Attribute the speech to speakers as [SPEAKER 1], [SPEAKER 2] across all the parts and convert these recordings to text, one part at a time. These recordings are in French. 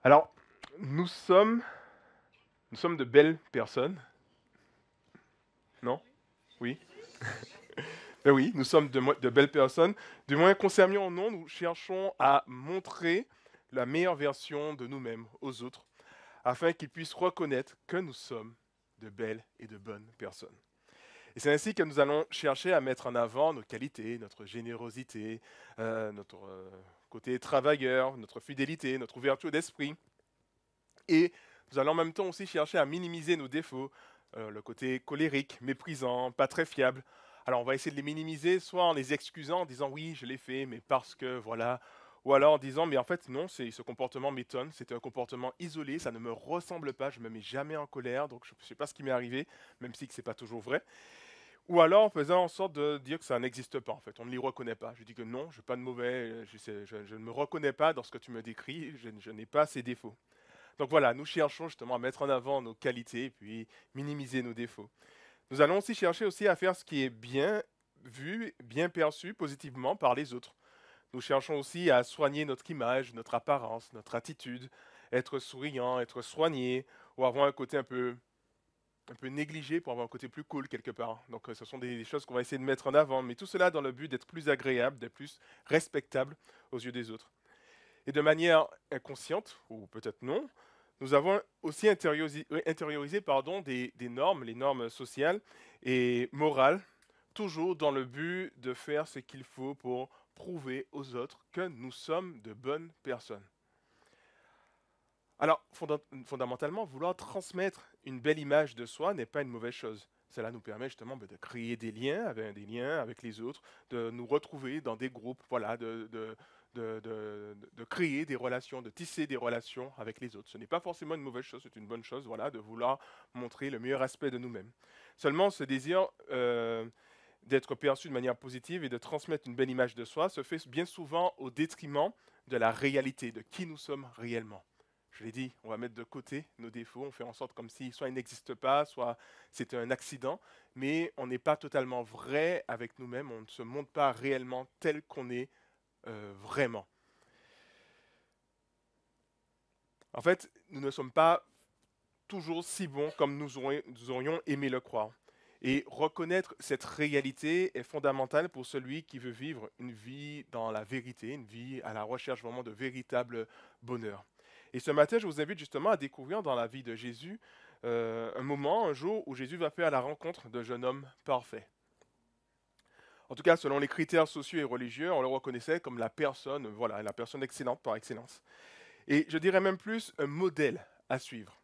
[SPEAKER 1] Alors, nous sommes, nous sommes de belles personnes, non? Oui? Ben oui, nous sommes de belles personnes. Du moins, concernant ou non, nous cherchons à montrer la meilleure version de nous-mêmes aux autres, afin qu'ils puissent reconnaître que nous sommes de belles et de bonnes personnes. Et c'est ainsi que nous allons chercher à mettre en avant nos qualités, notre générosité, notre côté travailleur, notre fidélité, notre ouverture d'esprit. Et nous allons en même temps aussi chercher à minimiser nos défauts, le côté colérique, méprisant, pas très fiable. Alors on va essayer de les minimiser, soit en les excusant, en disant oui, je l'ai fait, mais parce que voilà. Ou alors en disant, mais en fait non, ce comportement m'étonne, c'est un comportement isolé, ça ne me ressemble pas, je ne me mets jamais en colère, donc je ne sais pas ce qui m'est arrivé, même si ce n'est pas toujours vrai. Ou alors en faisant en sorte de dire que ça n'existe pas en fait, on ne les reconnaît pas. Je dis que non, je n'ai pas de mauvais, je ne me reconnais pas dans ce que tu me décris, je n'ai pas ces défauts. Donc voilà, nous cherchons justement à mettre en avant nos qualités et puis minimiser nos défauts. Nous allons aussi chercher aussi à faire ce qui est bien vu, bien perçu positivement par les autres. Nous cherchons aussi à soigner notre image, notre apparence, notre attitude, être souriant, être soigné, ou avoir un peu négligé pour avoir un côté plus cool quelque part. Donc ce sont des choses qu'on va essayer de mettre en avant, mais tout cela dans le but d'être plus agréable, d'être plus respectable aux yeux des autres. Et de manière inconsciente, ou peut-être non, nous avons aussi intériorisé des normes, les normes sociales et morales, toujours dans le but de faire ce qu'il faut pour prouver aux autres que nous sommes de bonnes personnes. Alors, fondamentalement, vouloir transmettre une belle image de soi n'est pas une mauvaise chose. Cela nous permet justement de créer des liens avec les autres, de nous retrouver dans des groupes, voilà, de créer des relations, de tisser des relations avec les autres. Ce n'est pas forcément une mauvaise chose, c'est une bonne chose, voilà, de vouloir montrer le meilleur aspect de nous-mêmes. Seulement, ce désir d'être perçu de manière positive et de transmettre une belle image de soi se fait bien souvent au détriment de la réalité, de qui nous sommes réellement. Je l'ai dit, on va mettre de côté nos défauts, on fait en sorte comme si soit ils n'existent pas, soit c'est un accident, mais on n'est pas totalement vrai avec nous-mêmes, on ne se montre pas réellement tel qu'on est vraiment. En fait, nous ne sommes pas toujours si bons comme nous aurions aimé le croire. Et reconnaître cette réalité est fondamental pour celui qui veut vivre une vie dans la vérité, une vie à la recherche vraiment de véritable bonheur. Et ce matin, je vous invite justement à découvrir dans la vie de Jésus un moment, un jour où Jésus va faire la rencontre d'un jeune homme parfait. En tout cas, selon les critères sociaux et religieux, on le reconnaissait comme la personne, voilà, la personne excellente par excellence. Et je dirais même plus un modèle à suivre.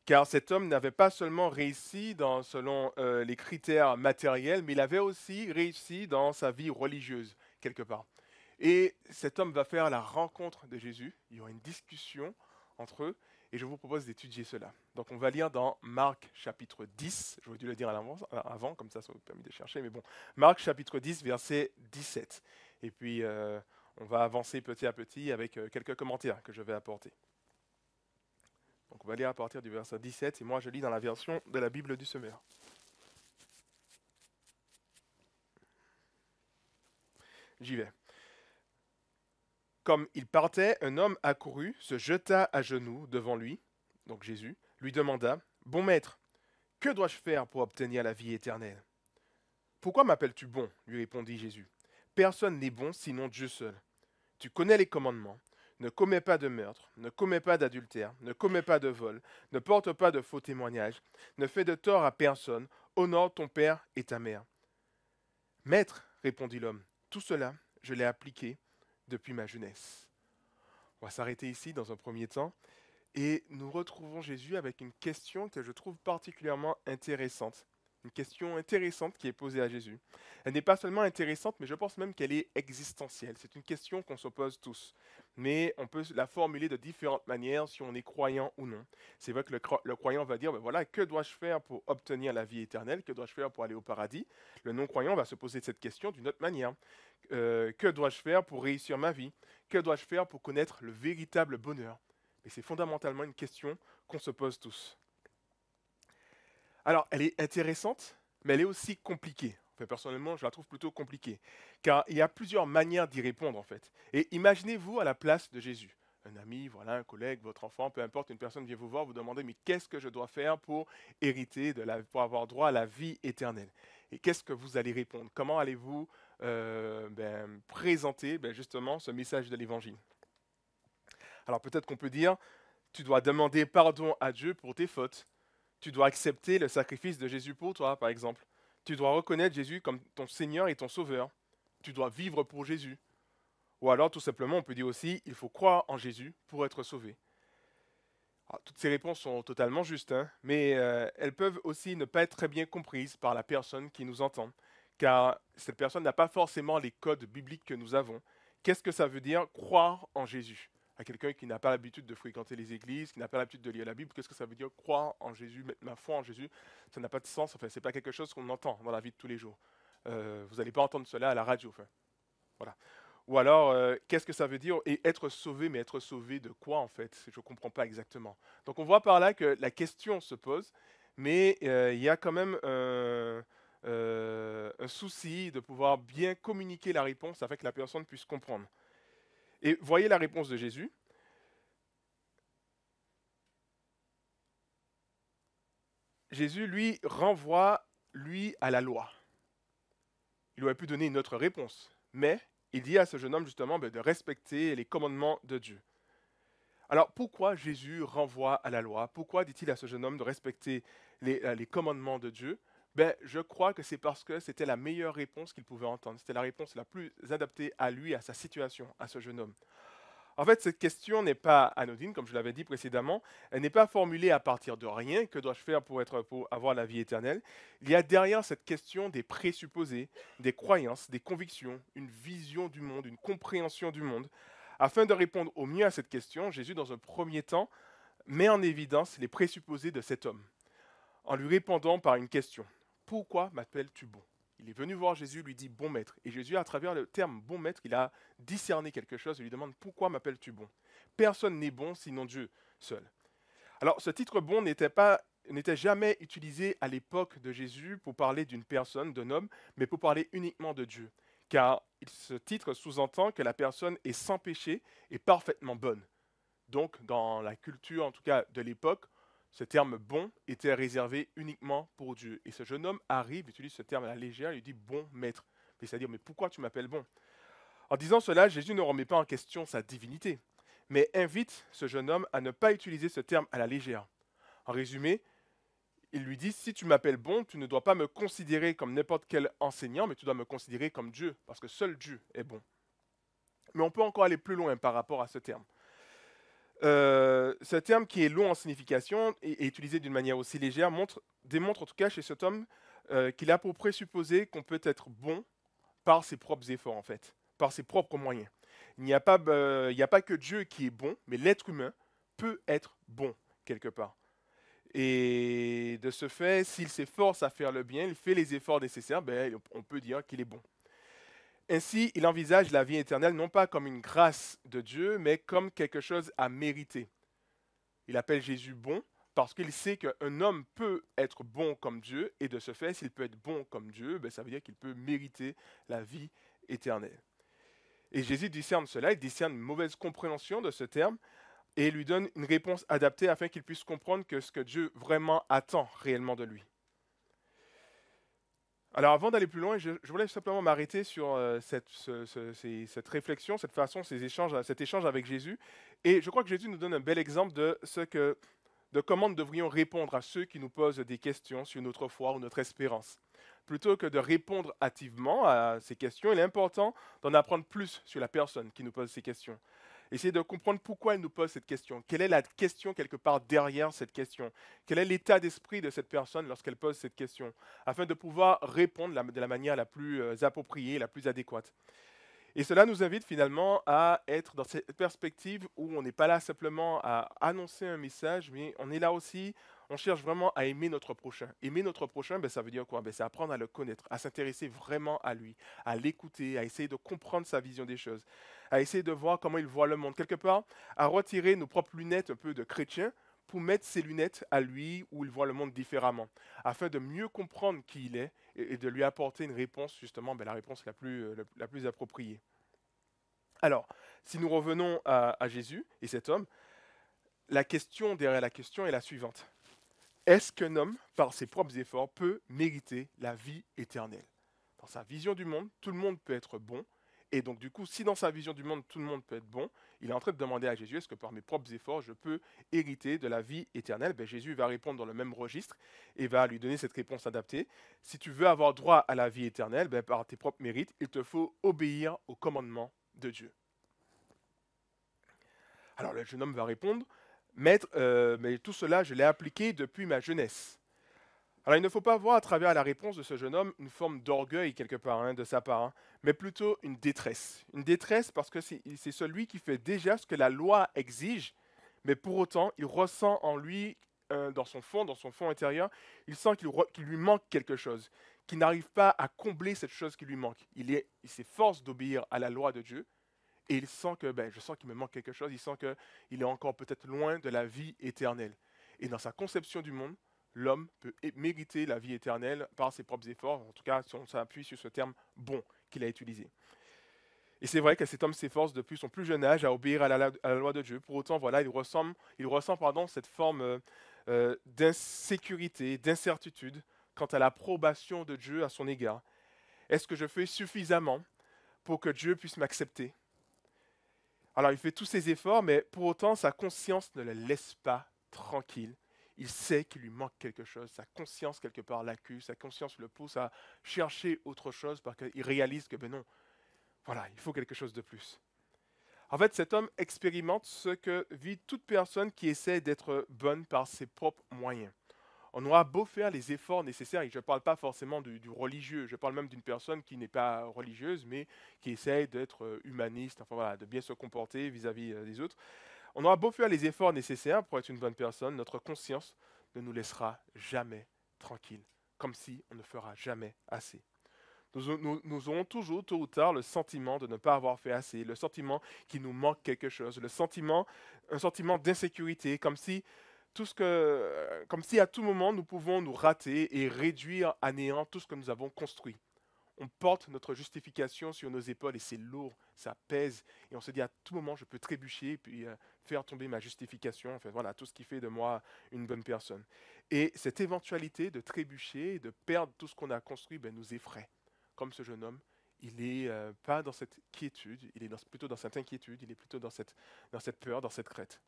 [SPEAKER 1] Car cet homme n'avait pas seulement réussi selon les critères matériels, mais il avait aussi réussi dans sa vie religieuse, quelque part. Et cet homme va faire la rencontre de Jésus, il y aura une discussion entre eux, et je vous propose d'étudier cela. Donc on va lire dans Marc chapitre 10, j'aurais dû le dire avant, comme ça vous permet de chercher, mais bon, Marc chapitre 10, verset 17. Et puis on va avancer petit à petit avec quelques commentaires que je vais apporter. Donc on va lire à partir du verset 17, et moi je lis dans la version de la Bible du Semeur. J'y vais. Comme il partait, un homme accourut, se jeta à genoux devant lui, donc Jésus, lui demanda, « Bon maître, que dois-je faire pour obtenir la vie éternelle ?» « Pourquoi m'appelles-tu bon ?» lui répondit Jésus. « Personne n'est bon sinon Dieu seul. Tu connais les commandements. Ne commets pas de meurtre, ne commets pas d'adultère, ne commets pas de vol, ne porte pas de faux témoignages, ne fais de tort à personne, honore ton père et ta mère. » « Maître, répondit l'homme, tout cela, je l'ai appliqué depuis ma jeunesse. » On va s'arrêter ici dans un premier temps et nous retrouvons Jésus avec une question que je trouve particulièrement intéressante. Une question intéressante qui est posée à Jésus. Elle n'est pas seulement intéressante, mais je pense même qu'elle est existentielle. C'est une question qu'on se pose tous. Mais on peut la formuler de différentes manières si on est croyant ou non. C'est vrai que le croyant va dire, ben voilà, que dois-je faire pour obtenir la vie éternelle? Que dois-je faire pour aller au paradis? Le non-croyant va se poser cette question d'une autre manière. Que dois-je faire pour réussir ma vie? Que dois-je faire pour connaître le véritable bonheur? Mais c'est fondamentalement une question qu'on se pose tous. Alors, elle est intéressante, mais elle est aussi compliquée. Enfin, personnellement, je la trouve plutôt compliquée, car il y a plusieurs manières d'y répondre, en fait. Et imaginez-vous à la place de Jésus. un ami, voilà, un collègue, votre enfant, peu importe, une personne vient vous voir, vous demandez, mais qu'est-ce que je dois faire pour hériter, pour avoir droit à la vie éternelle? Et qu'est-ce que vous allez répondre? Comment allez-vous présenter justement ce message de l'Évangile? Alors peut-être qu'on peut dire, tu dois demander pardon à Dieu pour tes fautes. Tu dois accepter le sacrifice de Jésus pour toi, par exemple. Tu dois reconnaître Jésus comme ton Seigneur et ton Sauveur. Tu dois vivre pour Jésus. Ou alors, tout simplement, on peut dire aussi, il faut croire en Jésus pour être sauvé. Alors, toutes ces réponses sont totalement justes, hein, mais elles peuvent aussi ne pas être très bien comprises par la personne qui nous entend, car cette personne n'a pas forcément les codes bibliques que nous avons. Qu'est-ce que ça veut dire croire en Jésus? À quelqu'un qui n'a pas l'habitude de fréquenter les églises, qui n'a pas l'habitude de lire la Bible, qu'est-ce que ça veut dire croire en Jésus, mettre ma foi en Jésus? Ça n'a pas de sens, enfin, ce n'est pas quelque chose qu'on entend dans la vie de tous les jours. Vous n'allez pas entendre cela à la radio. Enfin, voilà. Ou alors, qu'est-ce que ça veut dire? Et être sauvé, mais être sauvé de quoi en fait? Je ne comprends pas exactement. Donc on voit par là que la question se pose, mais il y a quand même un souci de pouvoir bien communiquer la réponse afin que la personne puisse comprendre. Et voyez la réponse de Jésus. Jésus, lui, renvoie, lui, à la loi. Il aurait pu donner une autre réponse, mais il dit à ce jeune homme justement de respecter les commandements de Dieu. Alors pourquoi Jésus renvoie à la loi? Pourquoi dit-il à ce jeune homme de respecter les commandements de Dieu? Je crois que c'est parce que c'était la meilleure réponse qu'il pouvait entendre. C'était la réponse la plus adaptée à lui, à sa situation, à ce jeune homme. En fait, cette question n'est pas anodine, comme je l'avais dit précédemment. Elle n'est pas formulée à partir de rien. Que dois-je faire pour avoir la vie éternelle? Il y a derrière cette question des présupposés, des croyances, des convictions, une vision du monde, une compréhension du monde. Afin de répondre au mieux à cette question, Jésus, dans un premier temps, met en évidence les présupposés de cet homme, en lui répondant par une question. Pourquoi m'appelles-tu bon? Il est venu voir Jésus, lui dit bon maître. Et Jésus, à travers le terme bon maître, il a discerné quelque chose et lui demande pourquoi m'appelles-tu bon? Personne n'est bon sinon Dieu seul. Alors ce titre bon n'était jamais utilisé à l'époque de Jésus pour parler d'une personne, d'un homme, mais pour parler uniquement de Dieu. Car ce titre sous-entend que la personne est sans péché et parfaitement bonne. Donc dans la culture, en tout cas de l'époque, ce terme bon était réservé uniquement pour Dieu. Et ce jeune homme arrive, utilise ce terme à la légère, il lui dit bon maître. C'est-à-dire, mais pourquoi tu m'appelles bon? En disant cela, Jésus ne remet pas en question sa divinité, mais invite ce jeune homme à ne pas utiliser ce terme à la légère. En résumé, il lui dit, si tu m'appelles bon, tu ne dois pas me considérer comme n'importe quel enseignant, mais tu dois me considérer comme Dieu, parce que seul Dieu est bon. Mais on peut encore aller plus loin par rapport à ce terme. Ce terme qui est long en signification et utilisé d'une manière aussi légère démontre en tout cas chez cet homme qu'il a pour présupposer qu'on peut être bon par ses propres efforts en fait, par ses propres moyens. Il n'y a pas que Dieu qui est bon, mais l'être humain peut être bon quelque part. Et de ce fait, s'il s'efforce à faire le bien, il fait les efforts nécessaires, on peut dire qu'il est bon. Ainsi, il envisage la vie éternelle non pas comme une grâce de Dieu, mais comme quelque chose à mériter. Il appelle Jésus bon parce qu'il sait qu'un homme peut être bon comme Dieu, et de ce fait, s'il peut être bon comme Dieu, ça veut dire qu'il peut mériter la vie éternelle. Et Jésus discerne cela, il discerne une mauvaise compréhension de ce terme, et lui donne une réponse adaptée afin qu'il puisse comprendre que ce que Dieu vraiment attend réellement de lui. Alors avant d'aller plus loin, je voulais simplement m'arrêter sur cette réflexion, cette façon, cet échange avec Jésus. Et je crois que Jésus nous donne un bel exemple de comment nous devrions répondre à ceux qui nous posent des questions sur notre foi ou notre espérance. Plutôt que de répondre hâtivement à ces questions, il est important d'en apprendre plus sur la personne qui nous pose ces questions. Essayer de comprendre pourquoi elle nous pose cette question. Quelle est la question quelque part derrière cette question? Quel est l'état d'esprit de cette personne lorsqu'elle pose cette question? Afin de pouvoir répondre de la manière la plus appropriée, la plus adéquate. Et cela nous invite finalement à être dans cette perspective où on n'est pas là simplement à annoncer un message, mais on est là aussi, on cherche vraiment à aimer notre prochain. Aimer notre prochain, ça veut dire quoi? C'est apprendre à le connaître, à s'intéresser vraiment à lui, à l'écouter, à essayer de comprendre sa vision des choses, à essayer de voir comment il voit le monde. Quelque part, à retirer nos propres lunettes un peu de chrétien pour mettre ses lunettes à lui où il voit le monde différemment, afin de mieux comprendre qui il est et de lui apporter une réponse, justement, la réponse la plus appropriée. Alors, si nous revenons à Jésus et cet homme, la question derrière la question est la suivante. Est-ce qu'un homme, par ses propres efforts, peut mériter la vie éternelle? Dans sa vision du monde, tout le monde peut être bon. Et donc, du coup, si dans sa vision du monde, tout le monde peut être bon, il est en train de demander à Jésus, est-ce que par mes propres efforts, je peux hériter de la vie éternelle? Ben, Jésus va répondre dans le même registre et va lui donner cette réponse adaptée. Si tu veux avoir droit à la vie éternelle, ben, par tes propres mérites, il te faut obéir au commandement de Dieu. Alors, le jeune homme va répondre, Maître, mais tout cela, je l'ai appliqué depuis ma jeunesse. Alors, il ne faut pas voir à travers la réponse de ce jeune homme une forme d'orgueil quelque part de sa part, mais plutôt une détresse. Une détresse parce que c'est celui qui fait déjà ce que la loi exige, mais pour autant, il ressent en lui, dans son fond intérieur, il sent qu'il lui manque quelque chose, qu'il n'arrive pas à combler cette chose qui lui manque. Il s'efforce d'obéir à la loi de Dieu, et il sent que, je sens qu'il me manque quelque chose, il sent qu'il est encore peut-être loin de la vie éternelle. Et dans sa conception du monde, l'homme peut mériter la vie éternelle par ses propres efforts, en tout cas si on s'appuie sur ce terme bon qu'il a utilisé. Et c'est vrai que cet homme s'efforce depuis son plus jeune âge à obéir à la loi de Dieu. Pour autant, voilà, il ressent cette forme d'insécurité, d'incertitude quant à l'approbation de Dieu à son égard. Est-ce que je fais suffisamment pour que Dieu puisse m'accepter? Alors il fait tous ses efforts, mais pour autant sa conscience ne le laisse pas tranquille. Il sait qu'il lui manque quelque chose. Sa conscience quelque part l'accuse, sa conscience le pousse à chercher autre chose parce qu'il réalise que non, voilà, il faut quelque chose de plus. En fait, cet homme expérimente ce que vit toute personne qui essaie d'être bonne par ses propres moyens. On aura beau faire les efforts nécessaires, et je ne parle pas forcément du religieux, je parle même d'une personne qui n'est pas religieuse, mais qui essaie d'être humaniste, enfin voilà, de bien se comporter vis-à-vis des autres. On aura beau faire les efforts nécessaires pour être une bonne personne, notre conscience ne nous laissera jamais tranquille, comme si on ne fera jamais assez. Nous aurons toujours, tôt ou tard, le sentiment de ne pas avoir fait assez, le sentiment qu'il nous manque quelque chose, un sentiment d'insécurité, comme si à tout moment nous pouvons nous rater et réduire à néant tout ce que nous avons construit. On porte notre justification sur nos épaules et c'est lourd, ça pèse. Et on se dit à tout moment je peux trébucher et puis faire tomber ma justification, enfin voilà, tout ce qui fait de moi une bonne personne. Et cette éventualité de trébucher et de perdre tout ce qu'on a construit nous effraie. Comme ce jeune homme, il n'est pas dans cette quiétude, il est plutôt dans cette inquiétude, il est plutôt dans cette peur, dans cette crainte.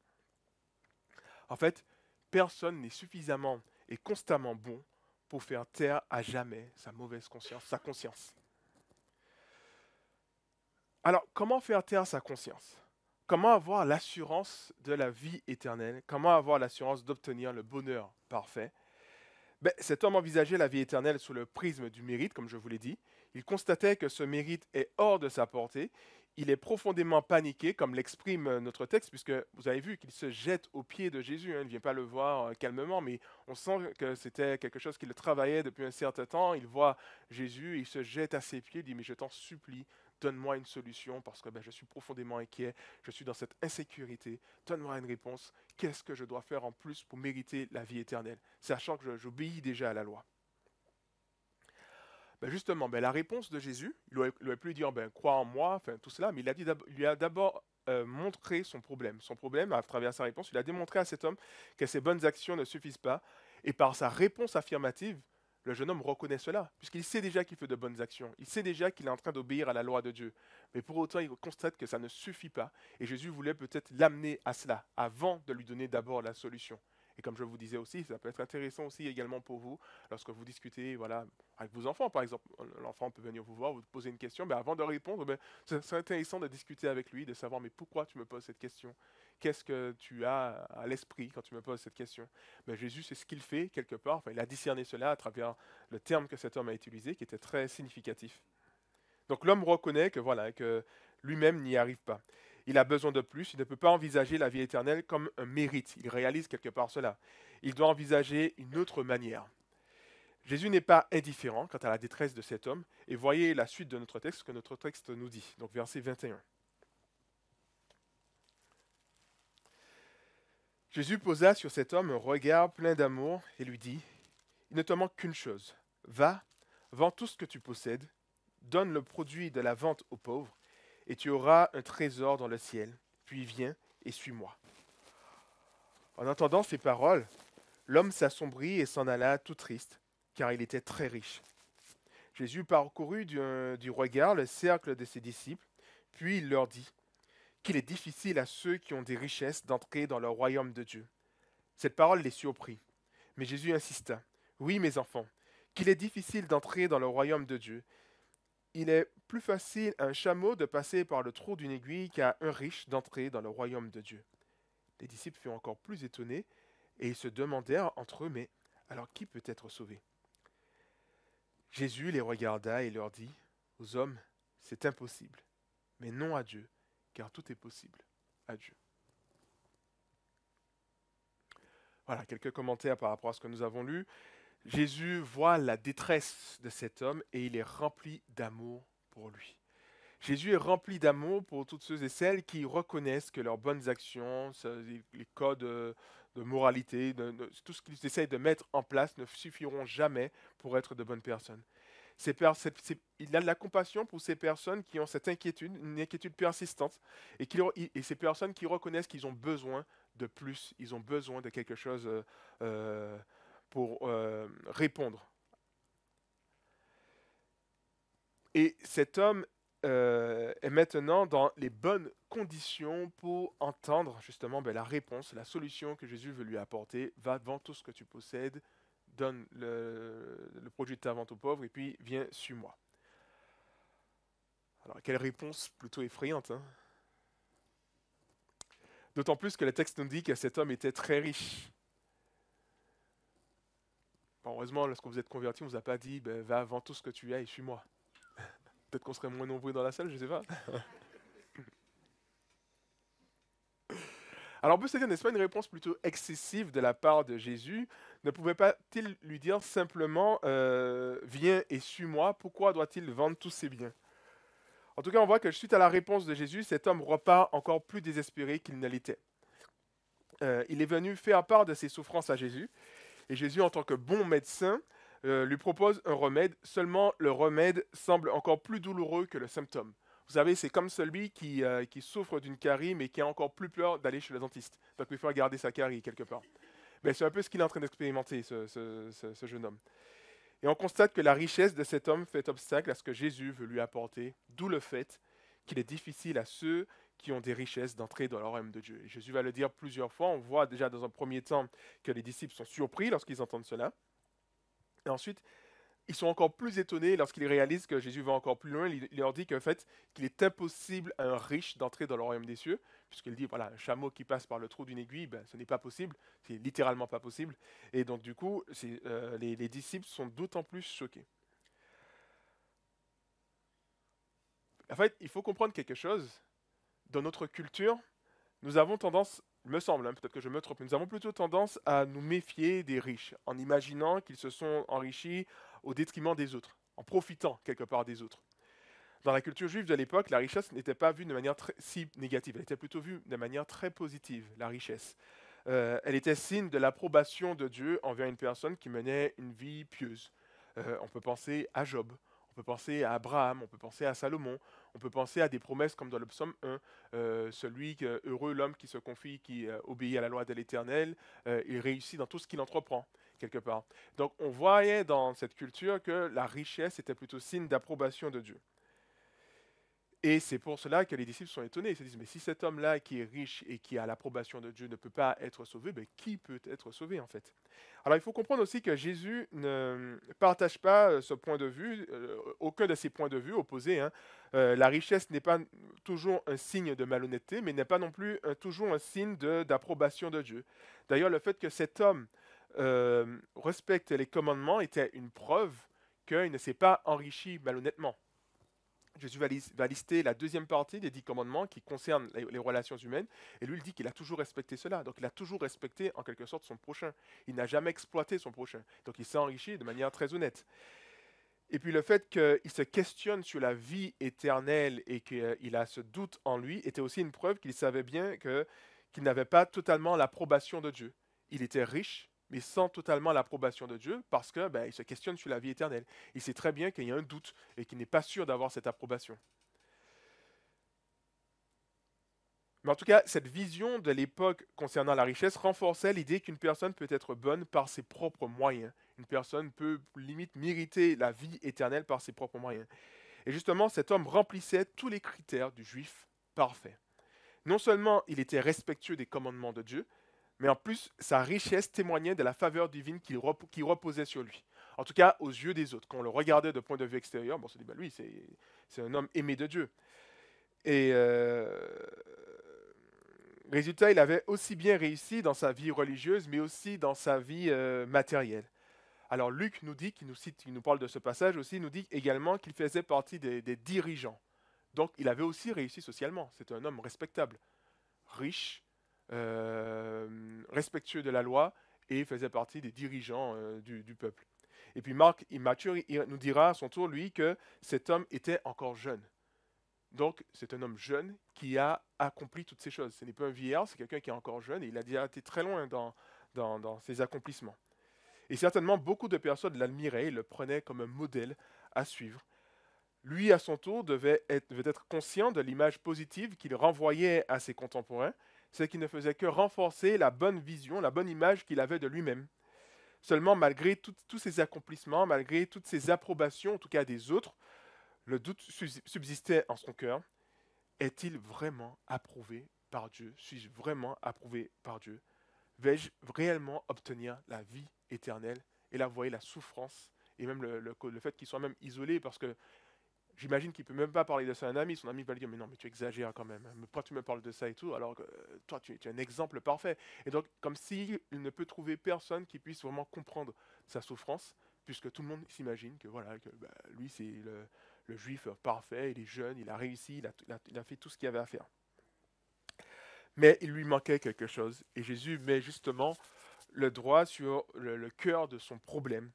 [SPEAKER 1] En fait, personne n'est suffisamment et constamment bon pour faire taire à jamais sa mauvaise conscience, sa conscience. Alors, comment faire taire sa conscience? Comment avoir l'assurance de la vie éternelle? Comment avoir l'assurance d'obtenir le bonheur parfait? Cet homme envisageait la vie éternelle sous le prisme du mérite, comme je vous l'ai dit. Il constatait que ce mérite est hors de sa portée. Il est profondément paniqué, comme l'exprime notre texte, puisque vous avez vu qu'il se jette aux pieds de Jésus. Il ne vient pas le voir calmement, mais on sent que c'était quelque chose qui le travaillait depuis un certain temps. Il voit Jésus, il se jette à ses pieds, il dit, mais je t'en supplie, donne-moi une solution, parce que je suis profondément inquiet, je suis dans cette insécurité, donne-moi une réponse. Qu'est-ce que je dois faire en plus pour mériter la vie éternelle, sachant que j'obéis déjà à la loi? Justement, la réponse de Jésus, il aurait pu lui dire, crois en moi, enfin tout cela, mais il lui a d'abord montré son problème. Son problème, à travers sa réponse, il a démontré à cet homme que ses bonnes actions ne suffisent pas, et par sa réponse affirmative, le jeune homme reconnaît cela, puisqu'il sait déjà qu'il fait de bonnes actions, il sait déjà qu'il est en train d'obéir à la loi de Dieu. Mais pour autant, il constate que ça ne suffit pas, et Jésus voulait peut-être l'amener à cela, avant de lui donner d'abord la solution. Et comme je vous disais aussi, ça peut être intéressant aussi également pour vous, lorsque vous discutez voilà, avec vos enfants, par exemple. L'enfant peut venir vous voir, vous poser une question, avant de répondre, c'est intéressant de discuter avec lui, de savoir mais pourquoi tu me poses cette question? Qu'est-ce que tu as à l'esprit quand tu me poses cette question? Jésus, c'est ce qu'il fait quelque part. Enfin, il a discerné cela à travers le terme que cet homme a utilisé, qui était très significatif. Donc l'homme reconnaît que voilà, que lui-même n'y arrive pas. Il a besoin de plus, il ne peut pas envisager la vie éternelle comme un mérite. Il réalise quelque part cela. Il doit envisager une autre manière. Jésus n'est pas indifférent quant à la détresse de cet homme. Et voyez la suite de notre texte, ce que notre texte nous dit. Donc verset 21. Jésus posa sur cet homme un regard plein d'amour et lui dit, « Il ne te manque qu'une chose. Va, vends tout ce que tu possèdes, donne le produit de la vente aux pauvres, et tu auras un trésor dans le ciel. Puis viens et suis-moi. » En entendant ces paroles, l'homme s'assombrit et s'en alla tout triste, car il était très riche. Jésus parcourut du regard le cercle de ses disciples, puis il leur dit qu'il est difficile à ceux qui ont des richesses d'entrer dans le royaume de Dieu. Cette parole les surprit, mais Jésus insista. Oui, mes enfants, qu'il est difficile d'entrer dans le royaume de Dieu. Il est plus facile à un chameau de passer par le trou d'une aiguille qu'à un riche d'entrer dans le royaume de Dieu. Les disciples furent encore plus étonnés et ils se demandèrent entre eux, mais alors qui peut être sauvé? Jésus les regarda et leur dit, aux hommes, c'est impossible, mais non à Dieu, car tout est possible à Dieu. Voilà, quelques commentaires par rapport à ce que nous avons lu. Jésus voit la détresse de cet homme et il est rempli d'amour pour lui. Jésus est rempli d'amour pour toutes ceux et celles qui reconnaissent que leurs bonnes actions, les codes de moralité, tout ce qu'ils essayent de mettre en place ne suffiront jamais pour être de bonnes personnes. Il a de la compassion pour ces personnes qui ont cette inquiétude, une inquiétude persistante, et ces personnes qui reconnaissent qu'ils ont besoin de plus, ils ont besoin de quelque chose pour répondre. Et cet homme est maintenant dans les bonnes conditions pour entendre justement la réponse, la solution que Jésus veut lui apporter. Va, vends tout ce que tu possèdes, donne le produit de ta vente aux pauvres et puis viens, suis-moi. Alors, quelle réponse plutôt effrayante, hein? D'autant plus que le texte nous dit que cet homme était très riche. Bon, heureusement, lorsque vous êtes converti, on ne vous a pas dit va, vends tout ce que tu as et suis-moi. Peut-être qu'on serait moins nombreux dans la salle, je ne sais pas. Alors on peut se dire, n'est-ce pas une réponse plutôt excessive de la part de Jésus? Ne pouvait pas-il lui dire simplement viens et suis-moi? Pourquoi doit-il vendre tous ses biens? En tout cas, on voit que suite à la réponse de Jésus, cet homme repart encore plus désespéré qu'il ne l'était. Il est venu faire part de ses souffrances à Jésus, et Jésus, en tant que bon médecin, lui propose un remède. Seulement, le remède semble encore plus douloureux que le symptôme. Vous savez, c'est comme celui qui souffre d'une carie, mais qui a encore plus peur d'aller chez le dentiste. Donc, il faut garder sa carie quelque part. Mais c'est un peu ce qu'il est en train d'expérimenter, ce jeune homme. Et on constate que la richesse de cet homme fait obstacle à ce que Jésus veut lui apporter, d'où le fait qu'il est difficile à ceux qui ont des richesses d'entrer dans le royaume de Dieu. Et Jésus va le dire plusieurs fois. On voit déjà dans un premier temps que les disciples sont surpris lorsqu'ils entendent cela. Et ensuite, ils sont encore plus étonnés lorsqu'ils réalisent que Jésus va encore plus loin. Il leur dit qu'en fait, qu'il est impossible à un riche d'entrer dans le royaume des cieux, puisqu'il dit, voilà, un chameau qui passe par le trou d'une aiguille, ce n'est pas possible, c'est littéralement pas possible. Et donc du coup, les disciples sont d'autant plus choqués. En fait, il faut comprendre quelque chose. Dans notre culture, nous avons tendance, il me semble, peut-être que je me trompe, mais nous avons plutôt tendance à nous méfier des riches, en imaginant qu'ils se sont enrichis au détriment des autres, en profitant quelque part des autres. Dans la culture juive de l'époque, la richesse n'était pas vue de manière si négative, elle était plutôt vue de manière très positive, la richesse. Elle était signe de l'approbation de Dieu envers une personne qui menait une vie pieuse. On peut penser à Job, on peut penser à Abraham, on peut penser à Salomon, on peut penser à des promesses comme dans le psaume 1, heureux l'homme qui se confie, qui obéit à la loi de l'Éternel, il réussit dans tout ce qu'il entreprend, quelque part. Donc on voyait dans cette culture que la richesse était plutôt signe d'approbation de Dieu. Et c'est pour cela que les disciples sont étonnés. Ils se disent, mais si cet homme-là qui est riche et qui a l'approbation de Dieu ne peut pas être sauvé, qui peut être sauvé en fait? Alors il faut comprendre aussi que Jésus ne partage pas ce point de vue, aucun de ces points de vue opposés. La richesse n'est pas toujours un signe de malhonnêteté, mais n'est pas non plus toujours un signe d'approbation de Dieu. D'ailleurs, le fait que cet homme respecte les commandements était une preuve qu'il ne s'est pas enrichi malhonnêtement. Jésus va lister la deuxième partie des 10 commandements qui concernent les relations humaines, et lui il dit qu'il a toujours respecté cela, donc il a toujours respecté en quelque sorte son prochain, il n'a jamais exploité son prochain, donc il s'est enrichi de manière très honnête. Et puis le fait qu'il se questionne sur la vie éternelle et qu'il a ce doute en lui était aussi une preuve qu'il savait bien qu'il n'avait pas totalement l'approbation de Dieu. Il était riche, mais sans totalement l'approbation de Dieu, parce que il se questionne sur la vie éternelle. Il sait très bien qu'il y a un doute et qu'il n'est pas sûr d'avoir cette approbation. Mais en tout cas, cette vision de l'époque concernant la richesse renforçait l'idée qu'une personne peut être bonne par ses propres moyens. Une personne peut limite mériter la vie éternelle par ses propres moyens. Et justement, cet homme remplissait tous les critères du juif parfait. Non seulement il était respectueux des commandements de Dieu, mais en plus, sa richesse témoignait de la faveur divine qui reposait sur lui. En tout cas, aux yeux des autres. Quand on le regardait de point de vue extérieur, bon, on se dit, bah, lui, c'est un homme aimé de Dieu. Et résultat, il avait aussi bien réussi dans sa vie religieuse, mais aussi dans sa vie matérielle. Alors Luc nous dit, il nous parle de ce passage aussi, il nous dit également qu'il faisait partie des dirigeants. Donc il avait aussi réussi socialement. C'était un homme respectable, riche, respectueux de la loi, et faisait partie des dirigeants du peuple. Et puis Marc immature, il nous dira à son tour, lui, que cet homme était encore jeune. Donc, c'est un homme jeune qui a accompli toutes ces choses. Ce n'est pas un vieillard, c'est quelqu'un qui est encore jeune et il a déjà été très loin dans ses accomplissements. Et certainement, beaucoup de personnes l'admiraient et le prenaient comme un modèle à suivre. Lui, à son tour, devait être conscient de l'image positive qu'il renvoyait à ses contemporains, ce qui ne faisait que renforcer la bonne vision, la bonne image qu'il avait de lui-même. Seulement, malgré tous ses accomplissements, malgré toutes ses approbations, en tout cas des autres, le doute subsistait en son cœur. Est-il vraiment approuvé par Dieu? Suis-je vraiment approuvé par Dieu? Vais-je réellement obtenir la vie éternelle? Et là, vous voyez la souffrance et même le fait qu'il soit même isolé parce que j'imagine qu'il ne peut même pas parler de ça à un ami. Son ami va lui dire, mais non, mais tu exagères quand même. Mais pourquoi tu me parles de ça et tout alors que toi, tu es un exemple parfait. Et donc, comme s'il ne peut trouver personne qui puisse vraiment comprendre sa souffrance, puisque tout le monde s'imagine que voilà, que, bah, lui, c'est le juif parfait, il est jeune, il a réussi, il a fait tout ce qu'il avait à faire. Mais il lui manquait quelque chose. Et Jésus met justement le doigt sur le cœur de son problème.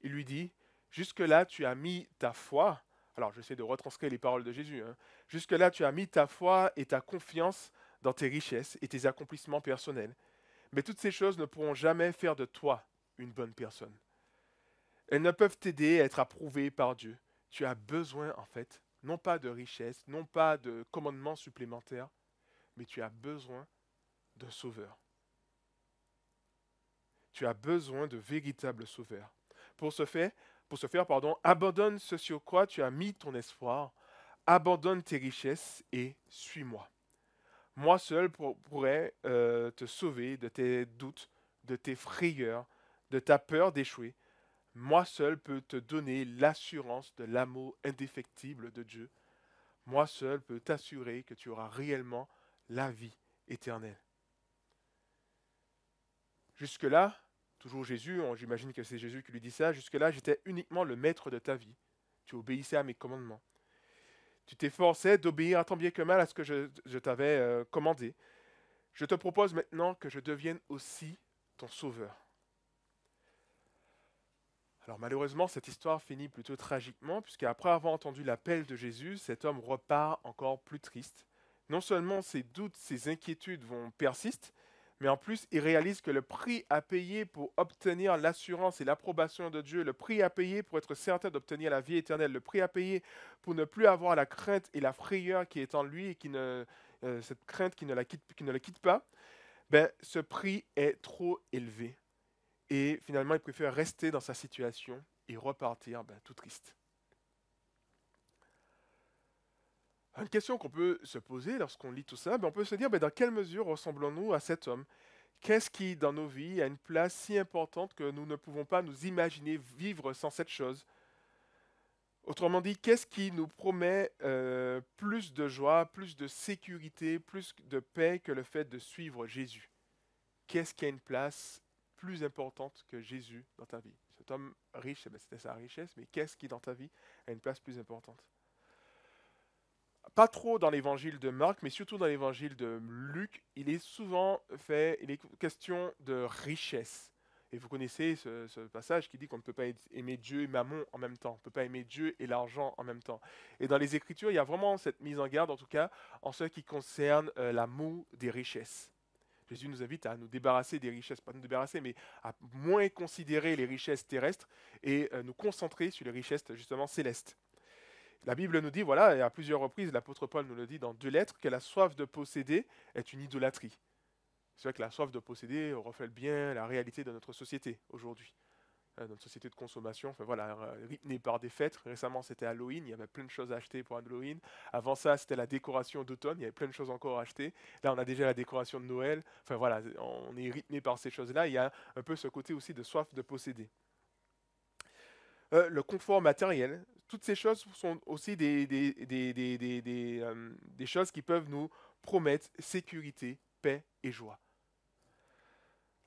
[SPEAKER 1] Il lui dit, jusque-là, tu as mis ta foi. Alors, j'essaie de retranscrire les paroles de Jésus. Hein. Jusque-là, tu as mis ta foi et ta confiance dans tes richesses et tes accomplissements personnels. Mais toutes ces choses ne pourront jamais faire de toi une bonne personne. Elles ne peuvent t'aider à être approuvé par Dieu. Tu as besoin, en fait, non pas de richesses, non pas de commandements supplémentaires, mais tu as besoin d'un sauveur. Tu as besoin de véritables sauveurs. Pour ce faire, abandonne ce sur quoi tu as mis ton espoir, abandonne tes richesses et suis-moi. Moi seul pourrais te sauver de tes doutes, de tes frayeurs, de ta peur d'échouer. Moi seul peux te donner l'assurance de l'amour indéfectible de Dieu. Moi seul peux t'assurer que tu auras réellement la vie éternelle. Jusque-là, toujours Jésus, j'imagine que c'est Jésus qui lui dit ça, jusque-là j'étais uniquement le maître de ta vie. Tu obéissais à mes commandements. Tu t'efforçais d'obéir tant bien que mal à ce que je t'avais commandé. Je te propose maintenant que je devienne aussi ton sauveur. Alors malheureusement, cette histoire finit plutôt tragiquement, puisqu'après avoir entendu l'appel de Jésus, cet homme repart encore plus triste. Non seulement ses doutes, ses inquiétudes persistent, mais en plus, il réalise que le prix à payer pour obtenir l'assurance et l'approbation de Dieu, le prix à payer pour être certain d'obtenir la vie éternelle, le prix à payer pour ne plus avoir la crainte et la frayeur qui est en lui et cette crainte qui ne le quitte pas, ben, ce prix est trop élevé. Et finalement, il préfère rester dans sa situation et repartir tout triste. Une question qu'on peut se poser lorsqu'on lit tout ça, on peut se dire dans quelle mesure ressemblons-nous à cet homme? Qu'est-ce qui, dans nos vies, a une place si importante que nous ne pouvons pas nous imaginer vivre sans cette chose? Autrement dit, qu'est-ce qui nous promet plus de joie, plus de sécurité, plus de paix que le fait de suivre Jésus? Qu'est-ce qui a une place plus importante que Jésus dans ta vie? Cet homme riche, c'était sa richesse, mais qu'est-ce qui dans ta vie a une place plus importante? Pas trop dans l'évangile de Marc, mais surtout dans l'évangile de Luc, il est question de richesse. Et vous connaissez ce passage qui dit qu'on ne peut pas aimer Dieu et Mammon en même temps. On ne peut pas aimer Dieu et l'argent en même temps. Et dans les Écritures, il y a vraiment cette mise en garde, en tout cas, en ce qui concerne l'amour des richesses. Jésus nous invite à nous débarrasser des richesses, pas nous débarrasser, mais à moins considérer les richesses terrestres et nous concentrer sur les richesses justement célestes. La Bible nous dit, voilà, et à plusieurs reprises, l'apôtre Paul nous le dit dans 2 lettres, que la soif de posséder est une idolâtrie. C'est vrai que la soif de posséder reflète bien la réalité de notre société aujourd'hui. Notre société de consommation, enfin voilà, rythmée par des fêtes. Récemment, c'était Halloween, il y avait plein de choses à acheter pour Halloween. Avant ça, c'était la décoration d'automne, il y avait plein de choses encore à acheter. Là, on a déjà la décoration de Noël. Enfin voilà, on est rythmé par ces choses-là. Il y a un peu ce côté aussi de soif de posséder. Le confort matériel, toutes ces choses sont aussi des choses qui peuvent nous promettre sécurité, paix et joie.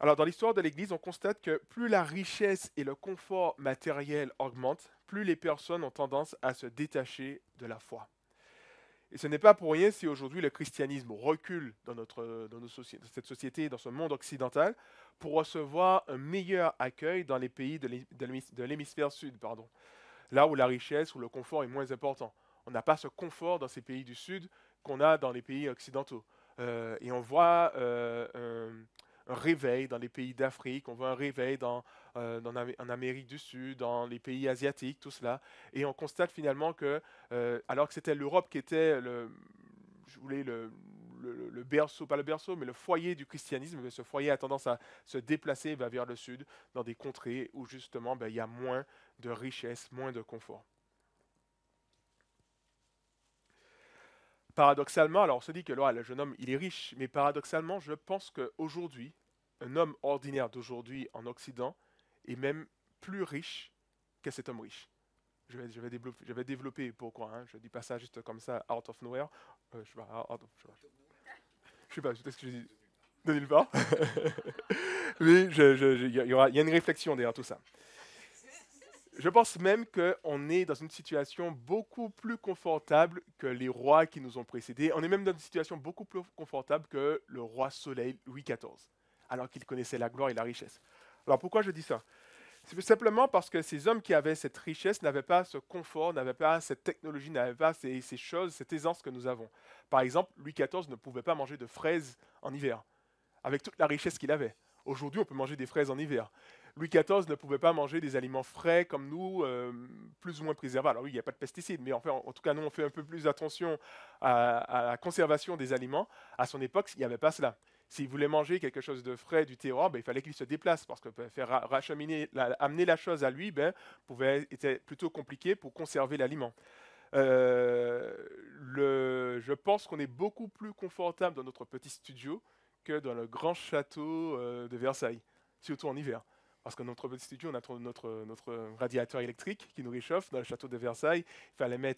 [SPEAKER 1] Alors, dans l'histoire de l'Église, on constate que plus la richesse et le confort matériel augmentent, plus les personnes ont tendance à se détacher de la foi. Et ce n'est pas pour rien si aujourd'hui le christianisme recule dans cette société, dans ce monde occidental, pour recevoir un meilleur accueil dans les pays de l'hémisphère sud, là où la richesse ou le confort est moins important. On n'a pas ce confort dans ces pays du sud qu'on a dans les pays occidentaux. Et on voit un réveil dans les pays d'Afrique, on voit un réveil en Amérique du Sud, dans les pays asiatiques, tout cela. Et on constate finalement que, alors que c'était l'Europe qui était le berceau, pas le berceau, mais le foyer du christianisme, mais ce foyer a tendance à se déplacer vers le sud, dans des contrées où justement il y a moins de richesse, moins de confort. Paradoxalement, alors on se dit que là, le jeune homme, il est riche, mais paradoxalement, je pense qu'aujourd'hui, un homme ordinaire d'aujourd'hui en Occident est même plus riche que cet homme riche. Je vais développer pourquoi, je ne dis pas ça juste comme ça, out of nowhere. Je sais pas, peut-être que je dis de nulle part. Mais il y a une réflexion derrière tout ça. Je pense même qu'on est dans une situation beaucoup plus confortable que les rois qui nous ont précédés. On est même dans une situation beaucoup plus confortable que le roi Soleil Louis XIV, alors qu'il connaissait la gloire et la richesse. Alors pourquoi je dis ça? C'est simplement parce que ces hommes qui avaient cette richesse n'avaient pas ce confort, n'avaient pas cette technologie, n'avaient pas ces choses, cette aisance que nous avons. Par exemple, Louis XIV ne pouvait pas manger de fraises en hiver, avec toute la richesse qu'il avait. Aujourd'hui, on peut manger des fraises en hiver. Louis XIV ne pouvait pas manger des aliments frais comme nous, plus ou moins préservés. Alors oui, il n'y a pas de pesticides, mais enfin, en tout cas, nous, on fait un peu plus attention à la conservation des aliments. À son époque, il n'y avait pas cela. S'il voulait manger quelque chose de frais du terroir, il fallait qu'il se déplace, parce que faire amener la chose à lui était plutôt compliqué pour conserver l'aliment. Je pense qu'on est beaucoup plus confortable dans notre petit studio que dans le grand château de Versailles, surtout en hiver. Parce que dans notre petit studio, on a notre radiateur électrique qui nous réchauffe. Dans le château de Versailles, il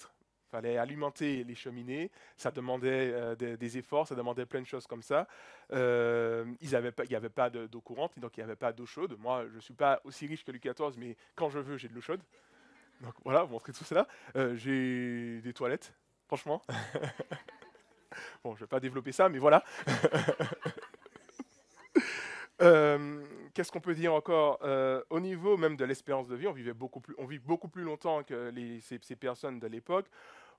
[SPEAKER 1] fallait alimenter les cheminées, ça demandait des efforts, ça demandait plein de choses comme ça. Il n'y avait pas d'eau courante, donc il n'y avait pas d'eau chaude. Moi, je ne suis pas aussi riche que Louis XIV, mais quand je veux, j'ai de l'eau chaude. Donc voilà, vous montrez tout cela. J'ai des toilettes, franchement. Bon, je ne vais pas développer ça, mais voilà. Qu'est-ce qu'on peut dire encore? Au niveau même de l'espérance de vie, on vit beaucoup plus longtemps que ces personnes de l'époque.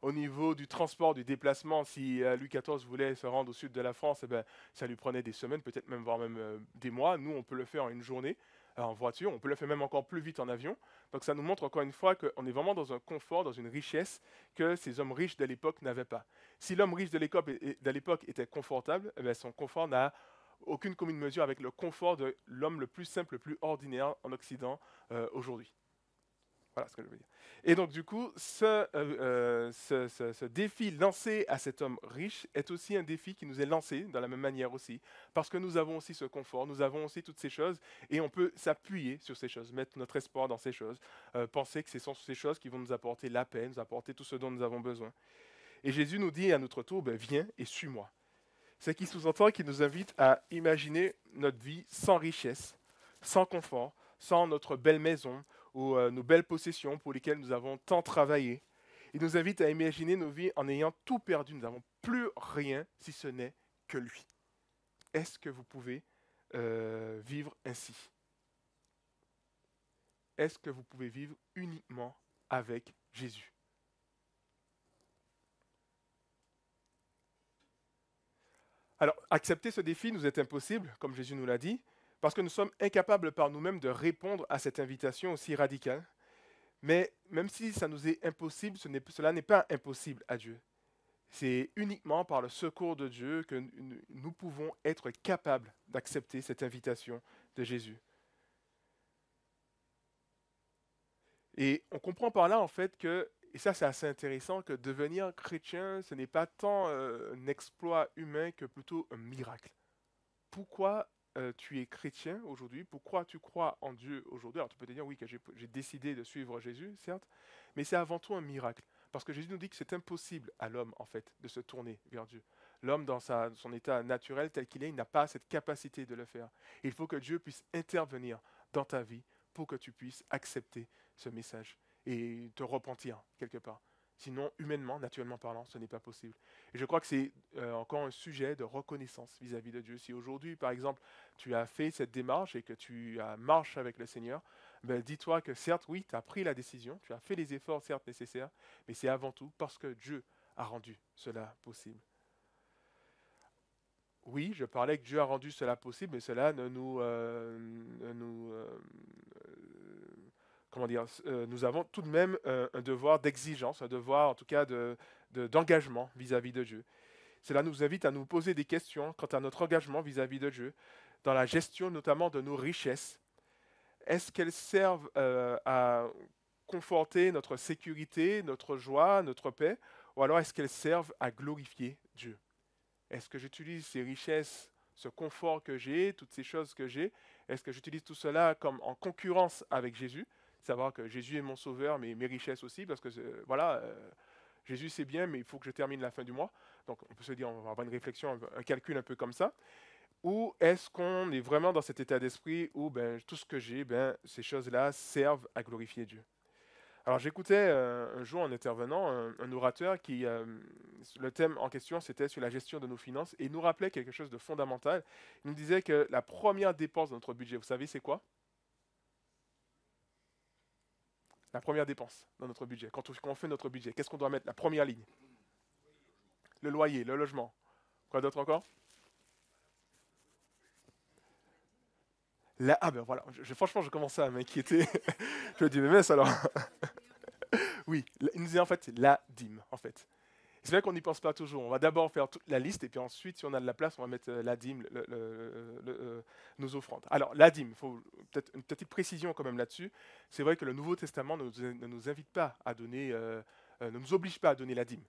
[SPEAKER 1] Au niveau du transport, du déplacement, si Louis XIV voulait se rendre au sud de la France, ça lui prenait des semaines, peut-être même voire même des mois. Nous, on peut le faire en une journée en voiture, on peut le faire même encore plus vite en avion. Donc ça nous montre encore une fois qu'on est vraiment dans un confort, dans une richesse que ces hommes riches de l'époque n'avaient pas. Si l'homme riche de l'époque était confortable, son confort n'a aucune commune mesure avec le confort de l'homme le plus simple, le plus ordinaire en Occident aujourd'hui. Voilà ce que je veux dire. Et donc du coup, ce défi lancé à cet homme riche est aussi un défi qui nous est lancé de la même manière aussi, parce que nous avons aussi ce confort, nous avons aussi toutes ces choses, et on peut s'appuyer sur ces choses, mettre notre espoir dans ces choses, penser que ce sont ces choses qui vont nous apporter la paix, nous apporter tout ce dont nous avons besoin. Et Jésus nous dit à notre tour, viens et suis-moi. Ce qui sous-entend qu'il nous invite à imaginer notre vie sans richesse, sans confort, sans notre belle maison ou nos belles possessions pour lesquelles nous avons tant travaillé. Il nous invite à imaginer nos vies en ayant tout perdu. Nous n'avons plus rien si ce n'est que lui. Est-ce que vous pouvez vivre ainsi? Est-ce que vous pouvez vivre uniquement avec Jésus? Alors, accepter ce défi nous est impossible, comme Jésus nous l'a dit, parce que nous sommes incapables par nous-mêmes de répondre à cette invitation aussi radicale. Mais même si ça nous est impossible, cela n'est pas impossible à Dieu. C'est uniquement par le secours de Dieu que nous pouvons être capables d'accepter cette invitation de Jésus. Et on comprend par là, en fait, que, et ça c'est assez intéressant, que devenir chrétien, ce n'est pas tant un exploit humain que plutôt un miracle. Pourquoi tu es chrétien aujourd'hui? Pourquoi tu crois en Dieu aujourd'hui? Alors tu peux te dire, oui, que j'ai décidé de suivre Jésus, certes, mais c'est avant tout un miracle. Parce que Jésus nous dit que c'est impossible à l'homme, en fait, de se tourner vers Dieu. L'homme, dans son état naturel tel qu'il est, il n'a pas cette capacité de le faire. Il faut que Dieu puisse intervenir dans ta vie pour que tu puisses accepter ce message et te repentir quelque part. Sinon, humainement, naturellement parlant, ce n'est pas possible. Et je crois que c'est encore un sujet de reconnaissance vis-à-vis de Dieu. Si aujourd'hui, par exemple, tu as fait cette démarche et que tu marches avec le Seigneur, ben dis-toi que certes, oui, tu as pris la décision, tu as fait les efforts certes nécessaires, mais c'est avant tout parce que Dieu a rendu cela possible. Oui, je parlais que Dieu a rendu cela possible, mais cela comment dire, nous avons tout de même un devoir d'exigence, un devoir en tout cas d'engagement vis-à-vis de Dieu. Cela nous invite à nous poser des questions quant à notre engagement vis-à-vis de Dieu, dans la gestion notamment de nos richesses. Est-ce qu'elles servent à conforter notre sécurité, notre joie, notre paix, ou alors est-ce qu'elles servent à glorifier Dieu? Est-ce que j'utilise ces richesses, ce confort que j'ai, toutes ces choses que j'ai, est-ce que j'utilise tout cela comme en concurrence avec Jésus? Savoir que Jésus est mon sauveur, mais mes richesses aussi, parce que voilà, Jésus c'est bien, mais il faut que je termine la fin du mois. Donc on peut se dire, on va avoir une réflexion, un calcul un peu comme ça. Ou est-ce qu'on est vraiment dans cet état d'esprit où ben, tout ce que j'ai, ben, ces choses-là servent à glorifier Dieu? Alors j'écoutais un jour en intervenant un orateur qui, le thème en question c'était sur la gestion de nos finances et il nous rappelait quelque chose de fondamental. Il nous disait que la première dépense de notre budget, vous savez c'est quoi? La première dépense dans notre budget. Quand on fait notre budget, qu'est-ce qu'on doit mettre? La première ligne. Le loyer, le logement. Quoi d'autre encore? Ah ben voilà, franchement je commençais à m'inquiéter. Je me dis mais mince alors. Oui, il nous disait en fait c'est la dîme en fait. C'est vrai qu'on n'y pense pas toujours. On va d'abord faire toute la liste et puis ensuite, si on a de la place, on va mettre la dîme, nos offrandes. Alors, la dîme, il faut peut-être une petite précision quand même là-dessus. C'est vrai que le Nouveau Testament ne nous invite pas à donner, ne nous oblige pas à donner la dîme.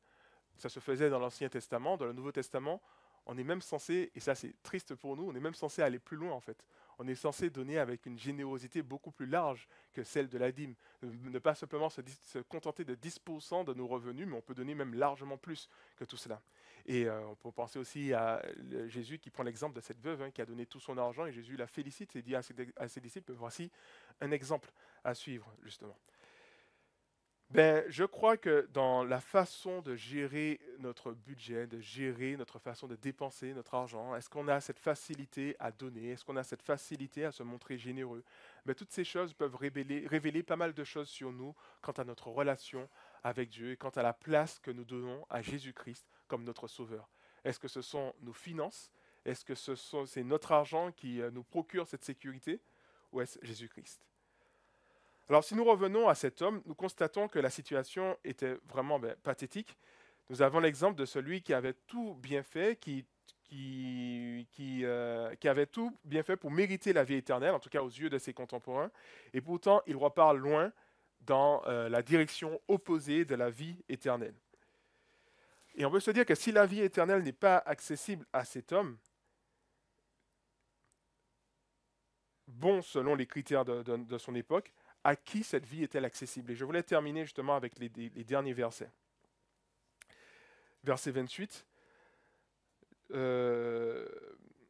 [SPEAKER 1] Ça se faisait dans l'Ancien Testament. Dans le Nouveau Testament, on est même censé, et ça c'est triste pour nous, on est même censé aller plus loin en fait. On est censé donner avec une générosité beaucoup plus large que celle de la dîme. Ne pas simplement se contenter de 10% de nos revenus, mais on peut donner même largement plus que tout cela. Et on peut penser aussi à Jésus qui prend l'exemple de cette veuve qui a donné tout son argent et Jésus la félicite et dit à ses disciples, voici un exemple à suivre justement. Ben, je crois que dans la façon de gérer notre budget, de gérer notre façon de dépenser notre argent, est-ce qu'on a cette facilité à donner? Est-ce qu'on a cette facilité à se montrer généreux? Ben, toutes ces choses peuvent révéler pas mal de choses sur nous quant à notre relation avec Dieu et quant à la place que nous donnons à Jésus-Christ comme notre Sauveur. Est-ce que ce sont nos finances? Est-ce que c'est notre argent qui nous procure cette sécurité? Ou est-ce Jésus-Christ? Alors si nous revenons à cet homme, nous constatons que la situation était vraiment pathétique. Nous avons l'exemple de celui qui avait tout bien fait, qui avait tout bien fait pour mériter la vie éternelle, en tout cas aux yeux de ses contemporains, et pourtant il repart loin dans la direction opposée de la vie éternelle. Et on peut se dire que si la vie éternelle n'est pas accessible à cet homme, bon selon les critères de son époque, à qui cette vie est-elle accessible? Et je voulais terminer justement avec les derniers versets. Verset 28.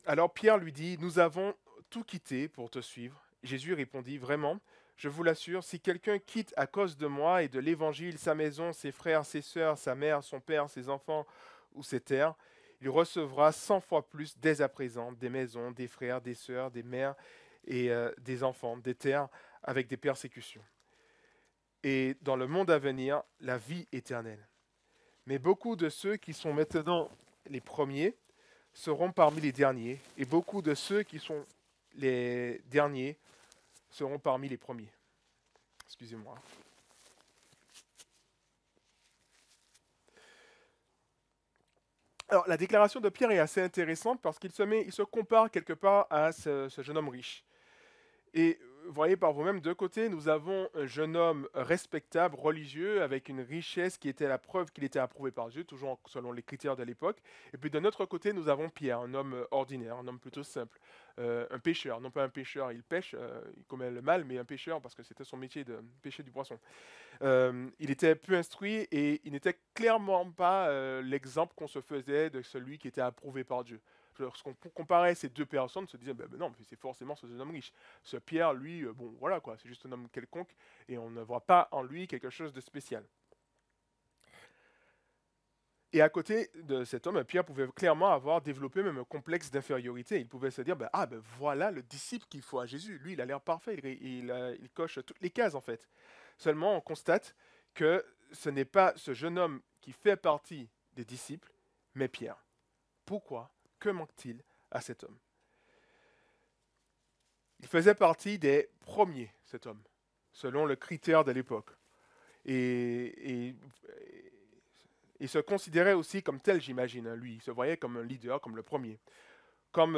[SPEAKER 1] Alors Pierre lui dit, nous avons tout quitté pour te suivre. Jésus répondit, vraiment, je vous l'assure, si quelqu'un quitte à cause de moi et de l'évangile sa maison, ses frères, ses sœurs, sa mère, son père, ses enfants ou ses terres, il recevra 100 fois plus dès à présent des maisons, des frères, des sœurs, des mères et des enfants, des terres avec des persécutions. Et dans le monde à venir, la vie éternelle. Mais beaucoup de ceux qui sont maintenant les premiers seront parmi les derniers, et beaucoup de ceux qui sont les derniers seront parmi les premiers. Excusez-moi. Alors, la déclaration de Pierre est assez intéressante parce il se compare quelque part à ce jeune homme riche. Et vous voyez par vous-même, de côté, nous avons un jeune homme respectable, religieux, avec une richesse qui était la preuve qu'il était approuvé par Dieu, toujours selon les critères de l'époque. Et puis de notre côté, nous avons Pierre, un homme ordinaire, un homme plutôt simple, un pêcheur, non pas un pêcheur, il pêche, il commet le mal, mais un pêcheur parce que c'était son métier de pêcher du poisson. Il était peu instruit et il n'était clairement pas l'exemple qu'on se faisait de celui qui était approuvé par Dieu. Lorsqu'on comparait ces deux personnes, on se disait, ben non, mais c'est forcément ce jeune homme riche. Ce Pierre, lui, bon, voilà quoi, c'est juste un homme quelconque et on ne voit pas en lui quelque chose de spécial. Et à côté de cet homme, Pierre pouvait clairement avoir développé même un complexe d'infériorité. Il pouvait se dire, ben voilà le disciple qu'il faut à Jésus. Lui, il a l'air parfait, il coche toutes les cases en fait. Seulement, on constate que ce n'est pas ce jeune homme qui fait partie des disciples, mais Pierre. Pourquoi? Que manque-t-il à cet homme? Il faisait partie des premiers, cet homme, selon le critère de l'époque. Et il se considérait aussi comme tel, j'imagine, hein, lui. Il se voyait comme un leader, comme le premier. Comme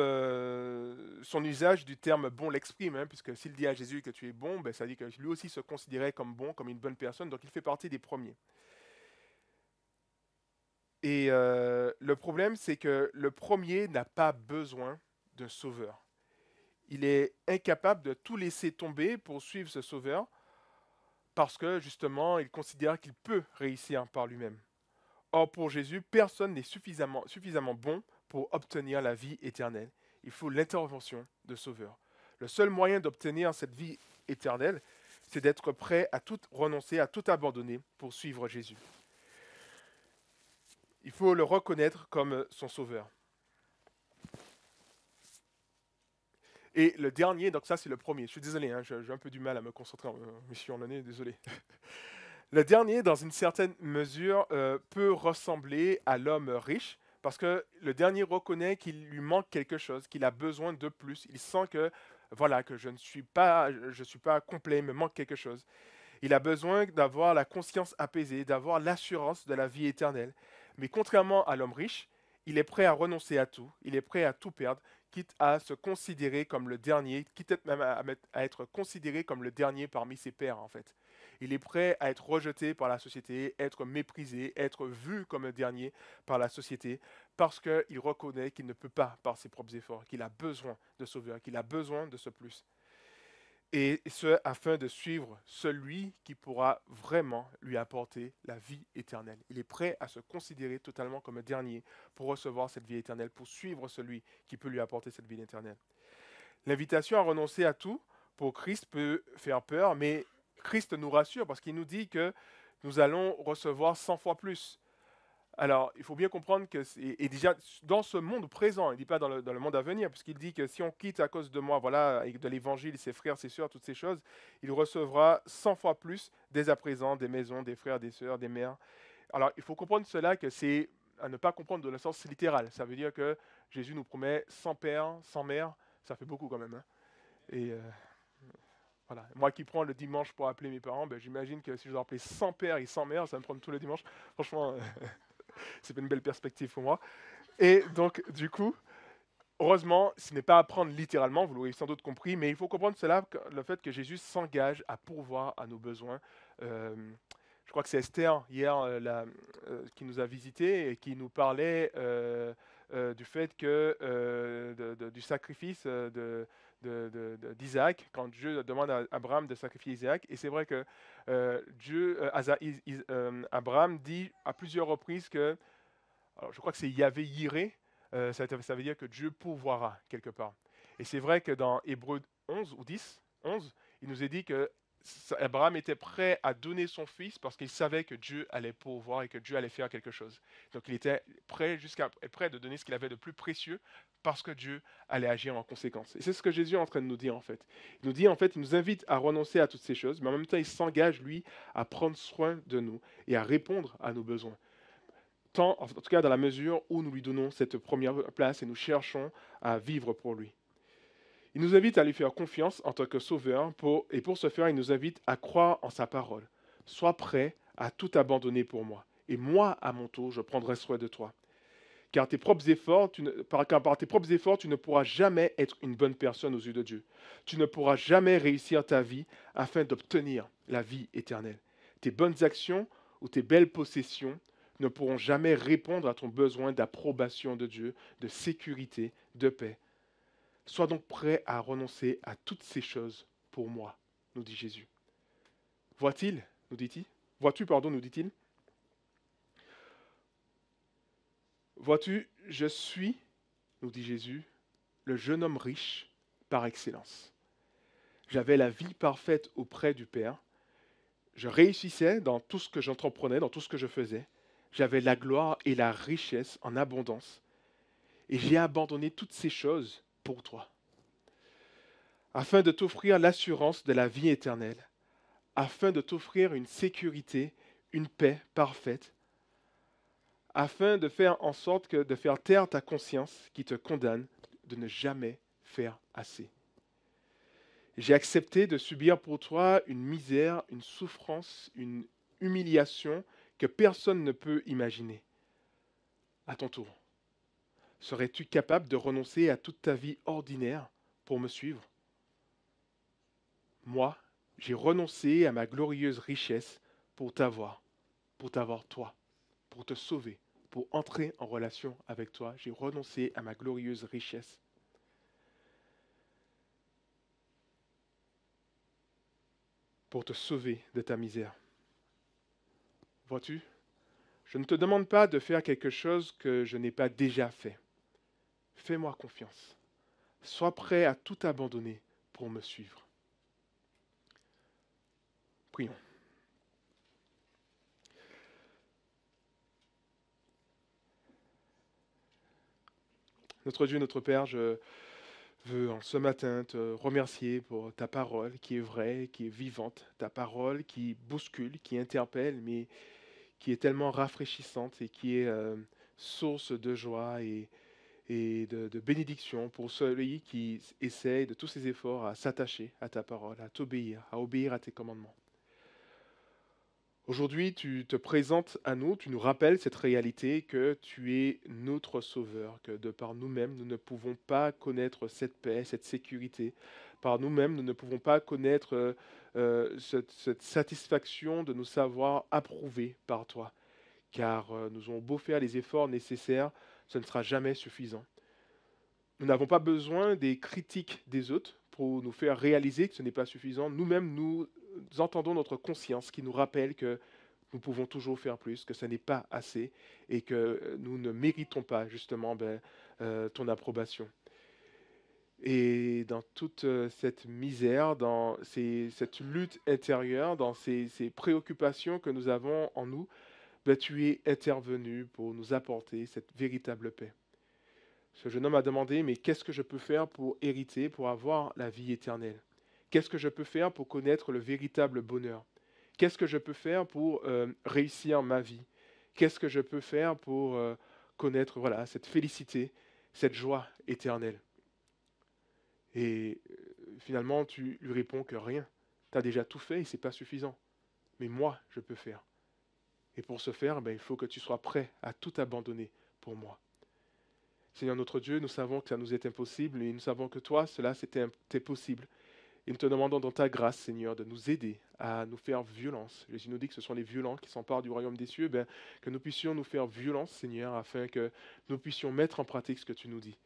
[SPEAKER 1] son usage du terme bon l'exprime, hein, puisque s'il dit à Jésus que tu es bon, ben, ça dit que lui aussi se considérait comme bon, comme une bonne personne, donc il fait partie des premiers. Et le problème, c'est que le premier n'a pas besoin d'un sauveur. Il est incapable de tout laisser tomber pour suivre ce sauveur, parce que justement, il considère qu'il peut réussir par lui-même. Or, pour Jésus, personne n'est suffisamment bon pour obtenir la vie éternelle. Il faut l'intervention de Sauveur. Le seul moyen d'obtenir cette vie éternelle, c'est d'être prêt à tout renoncer, à tout abandonner pour suivre Jésus. Il faut le reconnaître comme son Sauveur. Et le dernier, donc ça c'est le premier. Je suis désolé, hein, j'ai un peu du mal à me concentrer, mais je suis en année, désolé. Le dernier, dans une certaine mesure, peut ressembler à l'homme riche, parce que le dernier reconnaît qu'il lui manque quelque chose, qu'il a besoin de plus. Il sent que, voilà, que je suis pas complet, il me manque quelque chose. Il a besoin d'avoir la conscience apaisée, d'avoir l'assurance de la vie éternelle. Mais contrairement à l'homme riche, il est prêt à renoncer à tout, il est prêt à tout perdre, quitte à se considérer comme le dernier, quitte même à être considéré comme le dernier parmi ses pairs, en fait. Il est prêt à être rejeté par la société, être méprisé, être vu comme un dernier par la société, parce qu'il reconnaît qu'il ne peut pas par ses propres efforts, qu'il a besoin de sauveur, qu'il a besoin de ce plus. Et ce, afin de suivre celui qui pourra vraiment lui apporter la vie éternelle. Il est prêt à se considérer totalement comme un dernier pour recevoir cette vie éternelle, pour suivre celui qui peut lui apporter cette vie éternelle. L'invitation à renoncer à tout pour Christ peut faire peur, mais Christ nous rassure parce qu'il nous dit que nous allons recevoir 100 fois plus. Alors, il faut bien comprendre que, et déjà dans ce monde présent, il ne dit pas dans le monde à venir, puisqu'il dit que si on quitte à cause de moi, voilà, avec de l'évangile, ses frères, ses sœurs, toutes ces choses, il recevra 100 fois plus dès à présent des maisons, des frères, des sœurs, des mères. Alors, il faut comprendre cela, que c'est à ne pas comprendre de le sens littéral. Ça veut dire que Jésus nous promet 100 pères, 100 mères, ça fait beaucoup quand même. Hein. Et voilà. Moi qui prends le dimanche pour appeler mes parents, ben, j'imagine que si je dois appeler 100 pères et 100 mères, ça va me prendre tous les dimanches. Franchement, c'est une belle perspective pour moi. Et donc, du coup, heureusement, ce n'est pas à prendre littéralement, vous l'aurez sans doute compris, mais il faut comprendre cela, le fait que Jésus s'engage à pourvoir à nos besoins. Euh, je crois que c'est Esther, hier, qui nous a visités et qui nous parlait du fait que, du sacrifice d'Isaac, quand Dieu demande à Abraham de sacrifier Isaac. Et c'est vrai que Abraham dit à plusieurs reprises que, alors je crois que c'est Yahvé Yireh, ça veut dire que Dieu pourvoira quelque part. Et c'est vrai que dans Hébreux 11 ou 10, 11, il nous est dit que Abraham était prêt à donner son fils parce qu'il savait que Dieu allait pourvoir et que Dieu allait faire quelque chose. Donc il était prêt de donner ce qu'il avait de plus précieux parce que Dieu allait agir en conséquence. Et c'est ce que Jésus est en train de nous dire en fait. Il nous dit en fait, il nous invite à renoncer à toutes ces choses, mais en même temps il s'engage lui à prendre soin de nous et à répondre à nos besoins. Tant, en tout cas dans la mesure où nous lui donnons cette première place et nous cherchons à vivre pour lui. Il nous invite à lui faire confiance en tant que sauveur et pour ce faire, il nous invite à croire en sa parole. Sois prêt à tout abandonner pour moi. Et moi, à mon tour, je prendrai soin de toi. Car par tes propres efforts, tu ne pourras jamais être une bonne personne aux yeux de Dieu. Tu ne pourras jamais réussir ta vie afin d'obtenir la vie éternelle. Tes bonnes actions ou tes belles possessions ne pourront jamais répondre à ton besoin d'approbation de Dieu, de sécurité, de paix. Sois donc prêt à renoncer à toutes ces choses pour moi, nous dit Jésus. Vois-tu, nous dit-il. Vois-tu, je suis, nous dit Jésus, le jeune homme riche par excellence. J'avais la vie parfaite auprès du Père. Je réussissais dans tout ce que j'entreprenais, dans tout ce que je faisais. J'avais la gloire et la richesse en abondance. Et j'ai abandonné toutes ces choses pour toi, afin de t'offrir l'assurance de la vie éternelle, afin de t'offrir une sécurité, une paix parfaite, afin de faire en sorte de faire taire ta conscience qui te condamne de ne jamais faire assez. J'ai accepté de subir pour toi une misère, une souffrance, une humiliation que personne ne peut imaginer. À ton tour, serais-tu capable de renoncer à toute ta vie ordinaire pour me suivre? Moi, j'ai renoncé à ma glorieuse richesse pour t'avoir toi, pour te sauver, pour entrer en relation avec toi. J'ai renoncé à ma glorieuse richesse. Pour te sauver de ta misère. Vois-tu, je ne te demande pas de faire quelque chose que je n'ai pas déjà fait. Fais-moi confiance. Sois prêt à tout abandonner pour me suivre. Prions. Notre Dieu, notre Père, je veux en ce matin te remercier pour ta parole qui est vraie, qui est vivante, ta parole qui bouscule, qui interpelle, mais qui est tellement rafraîchissante et qui est source de joie et de bénédiction pour celui qui essaye de tous ses efforts à s'attacher à ta parole, à t'obéir, à obéir à tes commandements. Aujourd'hui, tu te présentes à nous, tu nous rappelles cette réalité que tu es notre sauveur, que de par nous-mêmes, nous ne pouvons pas connaître cette paix, cette sécurité. Par nous-mêmes, nous ne pouvons pas connaître cette satisfaction de nous savoir approuvés par toi. Car nous avons beau faire les efforts nécessaires, ce ne sera jamais suffisant. Nous n'avons pas besoin des critiques des autres pour nous faire réaliser que ce n'est pas suffisant. Nous-mêmes, nous entendons notre conscience qui nous rappelle que nous pouvons toujours faire plus, que ce n'est pas assez et que nous ne méritons pas justement ton approbation. Et dans toute cette misère, dans cette lutte intérieure, dans ces préoccupations que nous avons en nous, tu es intervenu pour nous apporter cette véritable paix. Ce jeune homme a demandé, mais qu'est-ce que je peux faire pour hériter, pour avoir la vie éternelle? Qu'est-ce que je peux faire pour connaître le véritable bonheur? Qu'est-ce que je peux faire pour réussir ma vie? Qu'est-ce que je peux faire pour connaître cette félicité, cette joie éternelle? Et finalement, tu lui réponds que rien. Tu as déjà tout fait et ce n'est pas suffisant. Mais moi, je peux faire. Et pour ce faire, il faut que tu sois prêt à tout abandonner pour moi. Seigneur notre Dieu, nous savons que ça nous est impossible et nous savons que toi, cela c'était possible. Et nous te demandons dans ta grâce, Seigneur, de nous aider à nous faire violence. Jésus nous dit que ce sont les violents qui s'emparent du royaume des cieux, que nous puissions nous faire violence, Seigneur, afin que nous puissions mettre en pratique ce que tu nous dis.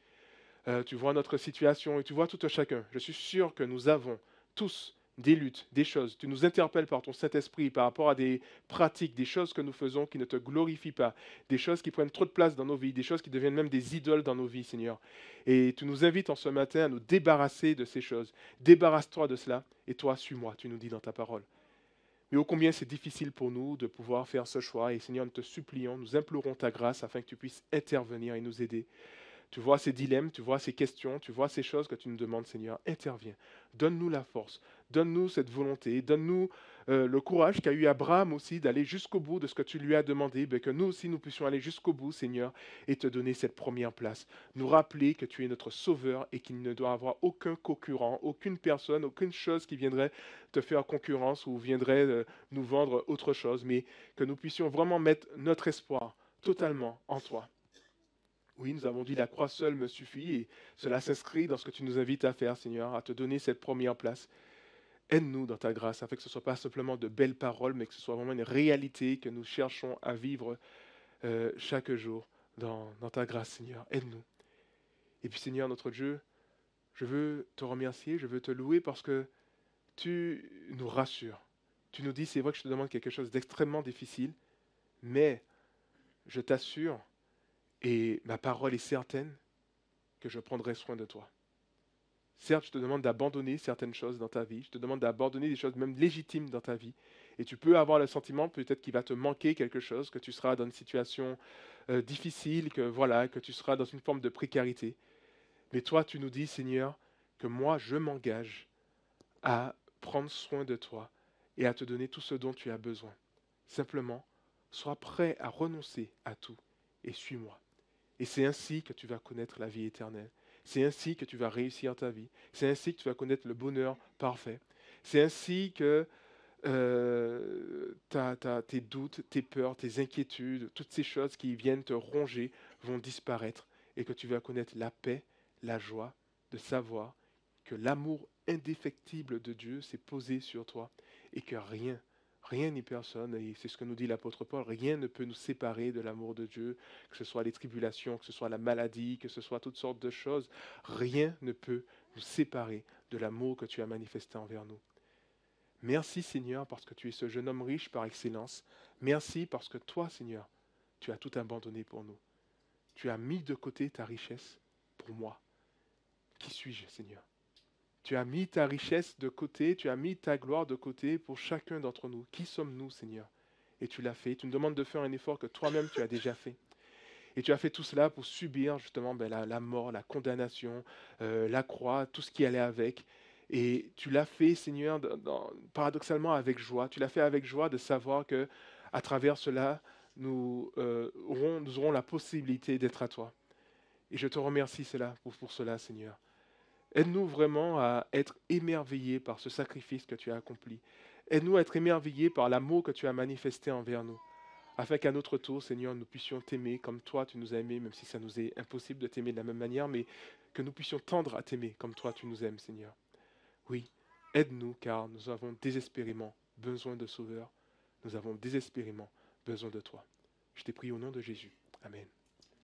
[SPEAKER 1] Tu vois notre situation et tu vois tout un chacun. Je suis sûr que nous avons tous des luttes, des choses. Tu nous interpelles par ton Saint-Esprit par rapport à des pratiques, des choses que nous faisons qui ne te glorifient pas, des choses qui prennent trop de place dans nos vies, des choses qui deviennent même des idoles dans nos vies, Seigneur. Et tu nous invites en ce matin à nous débarrasser de ces choses. Débarrasse-toi de cela et toi, suis-moi, tu nous dis dans ta parole. Mais ô combien c'est difficile pour nous de pouvoir faire ce choix. Et Seigneur, nous te supplions, nous implorons ta grâce afin que tu puisses intervenir et nous aider. Tu vois ces dilemmes, tu vois ces questions, tu vois ces choses que tu nous demandes, Seigneur. Interviens. Donne-nous la force. Donne-nous cette volonté. Donne-nous le courage qu'a eu Abraham aussi d'aller jusqu'au bout de ce que tu lui as demandé. Que nous aussi, nous puissions aller jusqu'au bout, Seigneur, et te donner cette première place. Nous rappeler que tu es notre sauveur et qu'il ne doit y avoir aucun concurrent, aucune personne, aucune chose qui viendrait te faire concurrence ou viendrait nous vendre autre chose. Mais que nous puissions vraiment mettre notre espoir totalement en toi. Oui, nous avons dit la croix seule me suffit et cela s'inscrit dans ce que tu nous invites à faire, Seigneur, à te donner cette première place. Aide-nous dans ta grâce, afin que ce ne soit pas simplement de belles paroles, mais que ce soit vraiment une réalité que nous cherchons à vivre chaque jour dans ta grâce, Seigneur. Aide-nous. Et puis, Seigneur, notre Dieu, je veux te remercier, je veux te louer parce que tu nous rassures. Tu nous dis, c'est vrai que je te demande quelque chose d'extrêmement difficile, mais je t'assure, et ma parole est certaine, que je prendrai soin de toi. Certes, je te demande d'abandonner certaines choses dans ta vie, je te demande d'abandonner des choses même légitimes dans ta vie, et tu peux avoir le sentiment peut-être qu'il va te manquer quelque chose, que tu seras dans une situation difficile, que voilà, que tu seras dans une forme de précarité. Mais toi, tu nous dis, Seigneur, que moi, je m'engage à prendre soin de toi et à te donner tout ce dont tu as besoin. Simplement, sois prêt à renoncer à tout et suis-moi. Et c'est ainsi que tu vas connaître la vie éternelle. C'est ainsi que tu vas réussir ta vie. C'est ainsi que tu vas connaître le bonheur parfait. C'est ainsi que tes doutes, tes peurs, tes inquiétudes, toutes ces choses qui viennent te ronger vont disparaître et que tu vas connaître la paix, la joie de savoir que l'amour indéfectible de Dieu s'est posé sur toi et que rien ni personne, et c'est ce que nous dit l'apôtre Paul, rien ne peut nous séparer de l'amour de Dieu, que ce soit les tribulations, que ce soit la maladie, que ce soit toutes sortes de choses, rien ne peut nous séparer de l'amour que tu as manifesté envers nous. Merci Seigneur parce que tu es ce jeune homme riche par excellence. Merci parce que toi Seigneur, tu as tout abandonné pour nous. Tu as mis de côté ta richesse pour moi. Qui suis-je Seigneur? Tu as mis ta richesse de côté, tu as mis ta gloire de côté pour chacun d'entre nous. Qui sommes-nous Seigneur? Et tu l'as fait. Tu nous demandes de faire un effort que toi-même tu as déjà fait. Et tu as fait tout cela pour subir justement la mort, la condamnation, la croix, tout ce qui allait avec. Et tu l'as fait, Seigneur, paradoxalement avec joie. Tu l'as fait avec joie de savoir que à travers cela, nous aurons la possibilité d'être à toi. Et je te remercie pour cela, Seigneur. Aide-nous vraiment à être émerveillés par ce sacrifice que tu as accompli. Aide-nous à être émerveillés par l'amour que tu as manifesté envers nous, afin qu'à notre tour, Seigneur, nous puissions t'aimer comme toi tu nous as aimés, même si ça nous est impossible de t'aimer de la même manière, mais que nous puissions tendre à t'aimer comme toi tu nous aimes, Seigneur. Oui, aide-nous car nous avons désespérément besoin de Sauveur. Nous avons désespérément besoin de toi. Je t'ai pris au nom de Jésus. Amen.